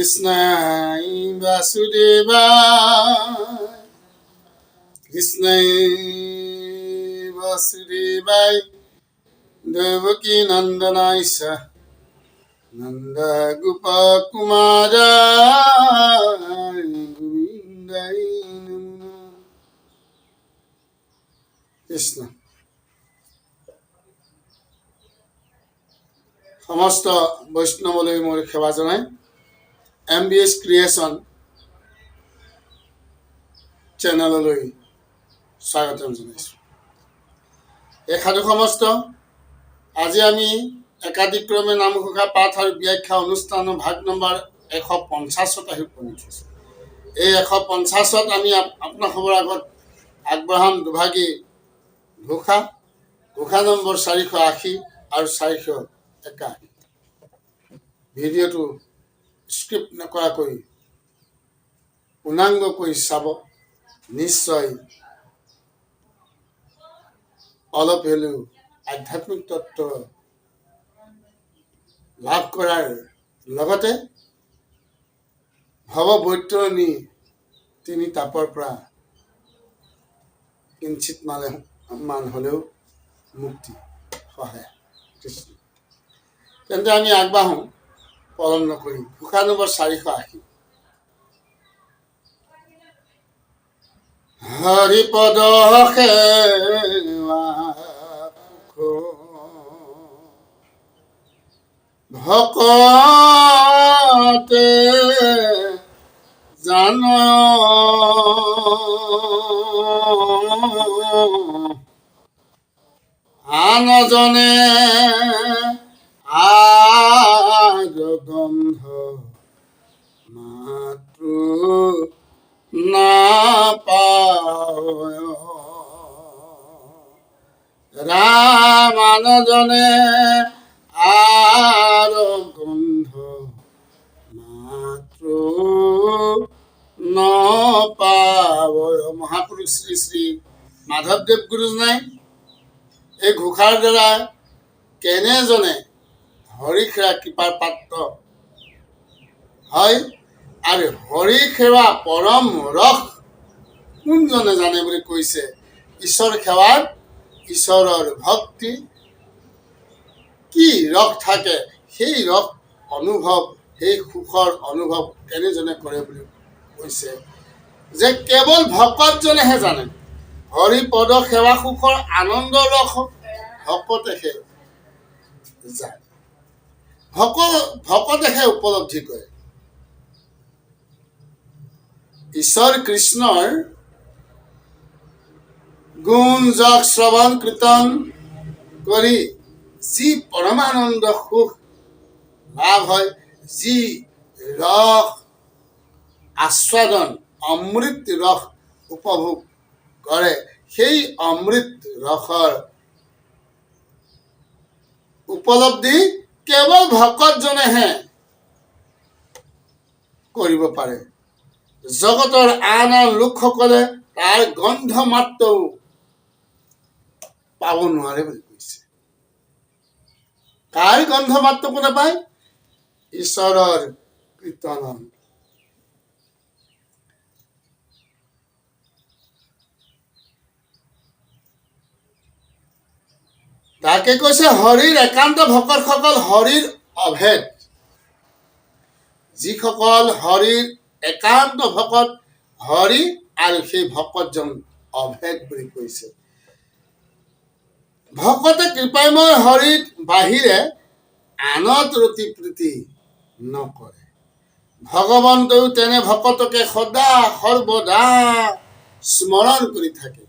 কৃষ্ণাই বাসুদেবায় কৃষ্ণাই বাসুদেবায় দেবকী নন্দনায় নন্দ গোপ কুমাৰায় গোবিন্দাই নমঃ। কৃষ্ণ। সমস্ত বৈষ্ণৱলৈ মোৰ সেৱা জনাই MBS ক্ৰিয়েশ্যন চেনেললৈ স্বাগতম জনাইছোঁ। এই সাধু সমস্ত আজি আমি একাদিক্ৰমে নামঘোষা পাঠ আৰু ব্যাখ্যা অনুষ্ঠানৰ ভাগ নম্বৰ 150 আহি উপনীত হৈছোঁ। এই 150ত আমি আপোনালোকৰ আগত আগবঢ়াম দুভাগী ঘোষা নম্বৰ 480 আৰু 481। ভিডিঅ'টো স্ক্ৰিপ্ট নকৰাকৈ পূৰ্ণাংগকৈ চাব। নিশ্চয় অলপ হ'লেও আধ্যাত্মিক তত্ত্ব লাভ কৰাৰ লগতে ভৱ বৈতৰণী তিনি তাপৰ পৰা কিঞ্চিত মান হ'লেও মুক্তি সহায়। কৃষ্ণ। তেন্তে আমি আগবাঢ়ো পলম নকৰি ঘোষা নম্বৰ 480। হৰিপদ সেৱা ভকতে জান আনজনে গন্ধ মাতৃ নাপায় ৰামানজনে গন্ধ মাতৃ নাপায়। মহাপুৰুষ শ্ৰী শ্ৰী মাধৱদেৱ গুৰুজনাই এই ঘোষাৰ দ্বাৰা কেনেজনে হৰিসেৱা কৃপাৰ পাত্ৰ হয় আৰু হৰিসেৱা পৰম ৰস কোনজনে জানে বুলি কৈছে। ঈশ্বৰ সেৱাত ঈশ্বৰৰ ভক্তি কি ৰস থাকে, সেই ৰস অনুভৱ, সেই সুখৰ অনুভৱ কেনেজনে কৰে বুলি কৈছে যে কেৱল ভকতজনেহে জানে। হৰিপদ সেৱা সুখৰ আনন্দ ৰস ভকতেহে জানে, ভকতেহে উপলব্ধি কৰে। ঈশ্বৰ কৃষ্ণৰ গুণ যশ শ্ৰৱণ কীৰ্তন কৰি যি পৰমানন্দ সুখ লাভ হয়, যি ৰস আস্বাদন অমৃত ৰস উপভোগ কৰে, সেই অমৃত ৰসৰ উপলব্ধি কেৱল ভকতজনেহে কৰিব পাৰে। জগতৰ আন লোকসকলে তাৰ গন্ধ মাত্ৰও পাব নোৱাৰে বুলি কৈছে। কাৰ গন্ধ মাত্ৰকো নাপায়? ঈশ্বৰৰ কীৰ্তনৰ। তাকে কৈছে হৰিৰ একান্ত ভকতসকল হৰিৰ অভেদ। যিসকল হৰিৰ একান্ত ভকত, হৰি আৰু সেই ভকতজন অভেদ বুলি কৈছে। ভকতে কৃপাময় হৰিত বাহিৰে আনত ৰতি প্ৰীতি নকৰে। ভগৱন্তও তেনে ভকতকে সদা সৰ্বদা স্মৰণ কৰি থাকে।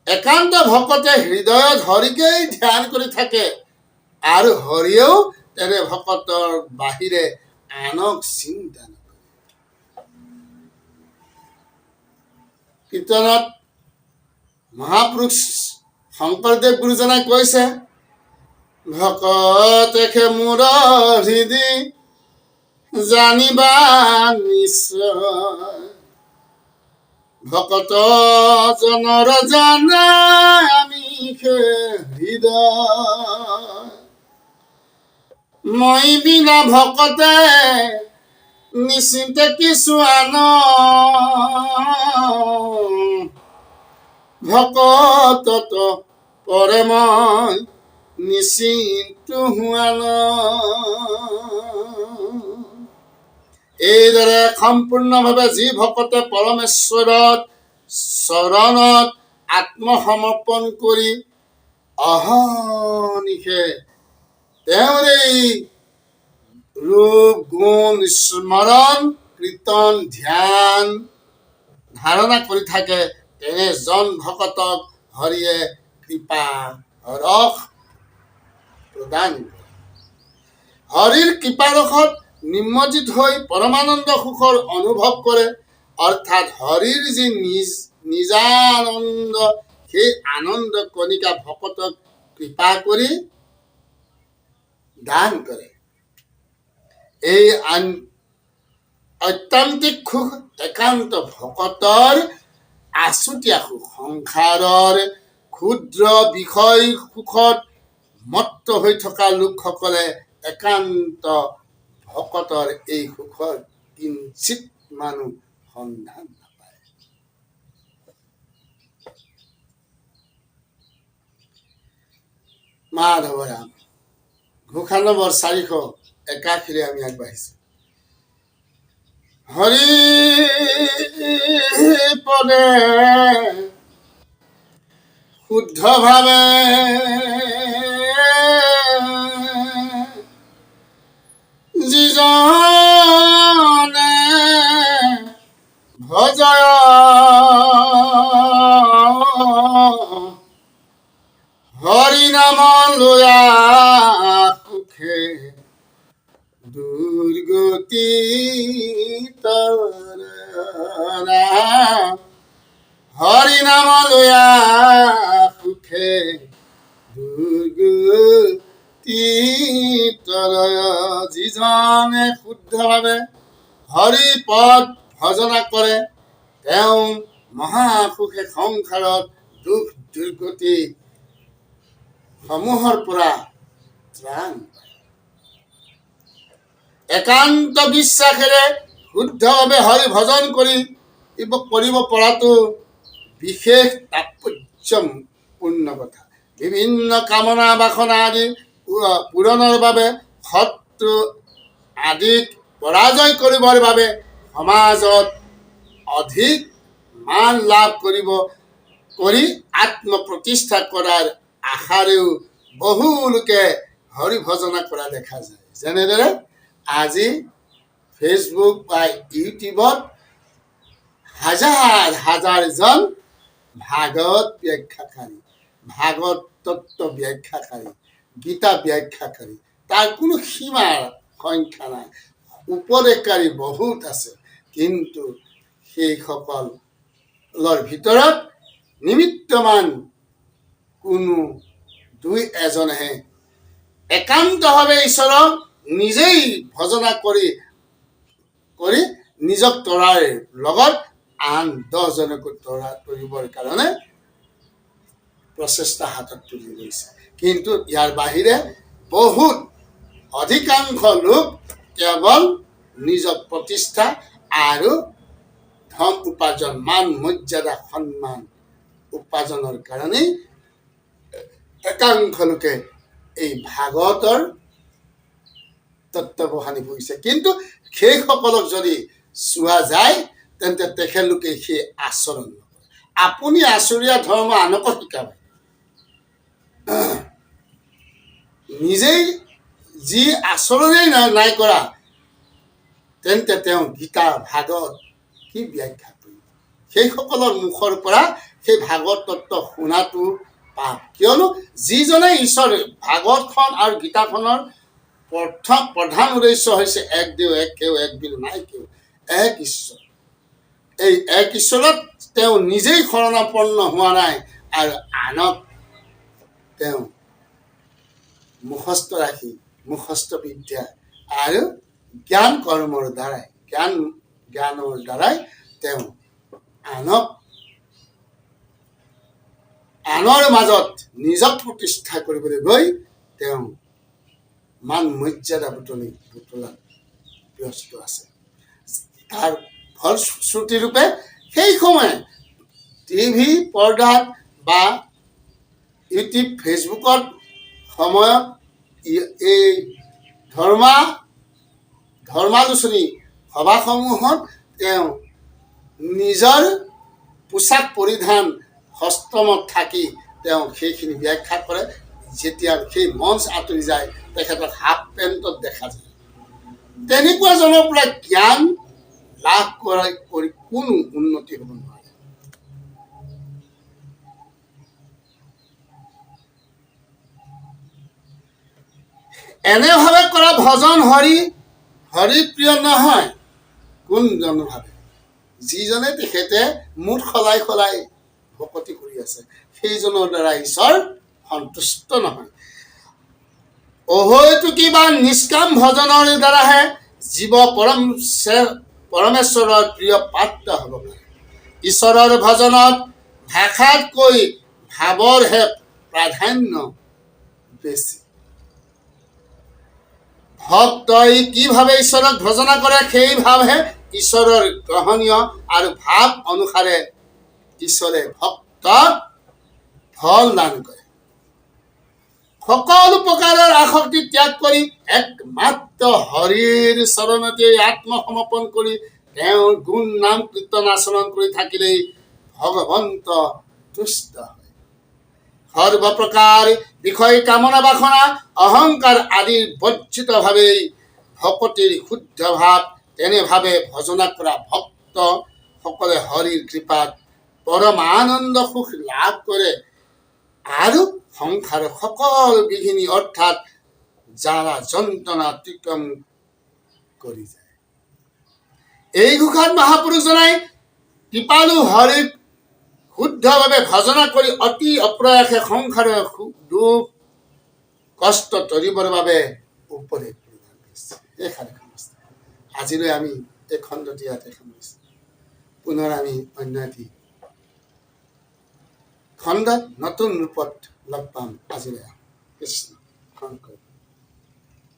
একান্ত ভকতে হৃদয়ত হৰিকেই ধ্যান কৰি থাকে আৰু হৰিয়েও তেনে ভকতৰ বাহিৰে আনক চিন্তা নকৰে। কীৰ্তনত মহাপুৰুষ শংকৰদেৱ গুৰুজনাই কৈছে ভকতেকে মোৰ হৃদি জানিবা নিশ্চয় ভকত জনৰ জানা আমি হৃদয় মই বিনা ভকতে নিশ্চিন্তে কিছু আন ভকতত পৰে মই নিশ্চিন্ত হোৱান। এইদৰে সম্পূৰ্ণভাৱে যি ভকতে পৰমেশ্বৰত চৰণত আত্মসমৰ্পণ কৰি অহৰ্নিশে তেওঁৰ এই ৰূপ গুণ স্মৰণ কীৰ্তন ধ্যান ধাৰণা কৰি থাকে, তেনেজন ভকতক হৰিয়ে কৃপা ৰস প্ৰদান কৰে। হৰিৰ কৃপাৰসত নিমজ্জিত হৈ পৰমানন্দ সুখৰ অনুভৱ কৰে, অৰ্থাৎ হৰিৰ যি নিজানন্দ, সেই আনন্দ কণিকা ভকতক কৃপা কৰি দান কৰে। এই ঐকান্তিক সুখ একান্ত ভকতৰ আছুতীয়া সুখ। সংসাৰৰ ক্ষুদ্ৰ বিষয় সুখত মত্ত হৈ থকা লোকসকলে একান্ত ভকতৰ এই সুখৰ কিঞ্চিত মানুহ সন্ধান নাপায়। মাধৱ ৰাম ঘোষা নম্বৰ 481 আমি আগবাঢ়িছো। হৰি পদে শুদ্ধ ভাৱে যিজনে ভজয় হৰি নাম লয়া সুখে দুৰ্গতি তৰা। হৰি নাম লয়া সুখে দুৰ্গতি তৰা। যিজনে শুদ্ধভাৱে হৰি পদ ভজনা কৰে, তেওঁ মহাসুখে সংসাৰত দুখ দুৰ্গতি সমূহৰ পৰা ত্ৰাণ পায়। একান্ত বিশ্বাসেৰে শুদ্ধভাৱে হৰি ভজন কৰিব পৰাটো বিশেষ তাৎপৰ্যপূৰ্ণ কথা। বিভিন্ন কামনা বাসনা আদি পূৰণৰ বাবে শত্ৰু আদিক পৰাজয় কৰিবৰ বাবে সমাজত অধিক মান লাভ কৰি আত্মপ্ৰতিষ্ঠা কৰাৰ আশাৰেও বহু লোকে হৰি ভজনা কৰা দেখা যায়। যেনেদৰে আজি ফেচবুক বা ইউটিউবত হাজাৰ হাজাৰজন ভাগৱত ব্যাখ্যাকাৰী, ভাগৱত তত্ত্ব ব্যাখ্যাকাৰী, গীতা ব্যাখ্যাকাৰী, তাৰ কোনো সীমাৰ সংখ্যা নাই, উপদেশকাৰী বহুত আছে। কিন্তু সেইসকলৰ ভিতৰত নিমিত্তমান কোনো দুই এজনেহে একান্তভাৱে ঈশ্বৰক নিজেই ভজনা কৰি নিজক তৰাৰ লগত আন 10জনকো তৰিবৰ কাৰণে প্ৰচেষ্টা হাতত তুলি লৈছে। কিন্তু ইয়াৰ বাহিৰে বহুত অধিকাংশ লোক কেৱল নিজৰ প্ৰতিষ্ঠা আৰু ধন উপাৰ্জন, মান মৰ্যাদা সন্মান উপাৰ্জনৰ কাৰণেই একাংশ লোকে এই ভাগৱতৰ তত্ত্ববহানি কৰিছে। কিন্তু সেইসকলক যদি চোৱা যায়, তেন্তে তেখেতলোকে সেই আচৰণ নকৰে। আপুনি আচৰীয়া ধৰ্ম আনকো শিকাব, নিজেই যি আচৰণেই নাই কৰা, তেন্তে তেওঁ গীতা ভাগৱত কি ব্যাখ্যা কৰিব? সেইসকলৰ মুখৰ পৰা সেই ভাগৱত তত্ত্ব শুনাটো পাপ। কিয়নো যিজনে ঈশ্বৰ, ভাগৱতখন আৰু গীতাখনৰ প্ৰধান উদ্দেশ্য হৈছে এক দেও, এক কেও, এক বিল নাই কেও, এক ঈশ্বৰ। এই এক ঈশ্বৰত তেওঁ নিজেই শৰণাপন্ন হোৱা নাই আৰু আনক তেওঁ মুখস্থ ৰাখি, মুখস্থ বিদ্যা আৰু জ্ঞান কৰ্মৰ দ্বাৰাই, জ্ঞানৰ দ্বাৰাই তেওঁ আনৰ মাজত নিজক প্ৰতিষ্ঠা কৰিবলৈ গৈ তেওঁ মান মৰ্যাদা বুটলাত ব্যস্ত আছে। তাৰ ফলশ্ৰুতিৰূপে সেই সময়ে টিভি পৰ্দাত বা ইউটিউব ফেচবুকত সময়ত এই ধৰ্মালোচনী সভাসমূহত তেওঁ নিজৰ পোচাক পৰিধান হস্তমত থাকি তেওঁ সেইখিনি ব্যাখ্যা কৰে। যেতিয়া সেই মঞ্চ আঁতৰি যায় তেখেতক হাফ পেণ্টত দেখা যায়। তেনেকুৱাজনৰ পৰা জ্ঞান লাভ কৰি কোনো উন্নতি হ'ব নোৱাৰে। এনেভাৱে কৰা ভজন হৰি প্ৰিয় নহয়। কোনজন ভাবে? যিজনে তেখেতে মুঠ সলাই ভকতি কৰি আছে, সেইজনৰ দ্বাৰা ঈশ্বৰ সন্তুষ্ট নহয়। অহৈতুকী বা নিষ্কাম ভজনৰ দ্বাৰাহে জীৱ পৰমেশ্বৰৰ প্ৰিয় পাত্ৰ হ'ব পাৰে। ঈশ্বৰৰ ভজনত ভাষাতকৈ ভাৱৰহে প্ৰাধান্য বেছি। ভক্তই কিভাৱে ঈশ্বৰক ভজনা কৰে সেই ভাৱহে ঈশ্বৰৰ গ্ৰহণীয়, আৰু ভাৱ অনুসাৰে ঈশ্বৰে ভক্তক ফল দান কৰে। সকলো প্ৰকাৰৰ আসক্তি ত্যাগ কৰি একমাত্ৰ হৰিৰ চৰণতে আত্মসমৰ্পণ কৰি তেওঁৰ গুণ নাম কীৰ্তন আচৰণ কৰি থাকিলেই ভগৱন্ত তুষ্ট হয়। সৰ্বপ্ৰকাৰ বিষয় কামনা বাসনা অহংকাৰ আদিৰ বৰ্জিতভাৱেই ভকতিৰ শুদ্ধ ভাৱ। তেনেভাৱে ভজনা কৰা ভক্ত সকলে হৰিৰ কৃপাত পৰম আনন্দ সুখ লাভ কৰে আৰু সংসাৰৰ সকলো বিঘিনি অৰ্থাৎ জ্বালা যন্ত্ৰণা অতিক্ৰম কৰি যায়। এই ঘোষাত মহাপুৰুষজনাই কৃপালু হৰিক শুদ্ধভাৱে ভজনা কৰি অতি অপ্ৰয়াসে সংসাৰৰ দুখ কষ্ট তৰিবৰ বাবে উপদেশ প্ৰদান কৰিছে। আজিলৈ আমি এই খণ্ডটি ইয়াতে সামৰিছোঁ। পুনৰ আমি অন্য এটি খণ্ডত নতুন ৰূপত লগ পাম। আজিলৈ কৃষ্ণ।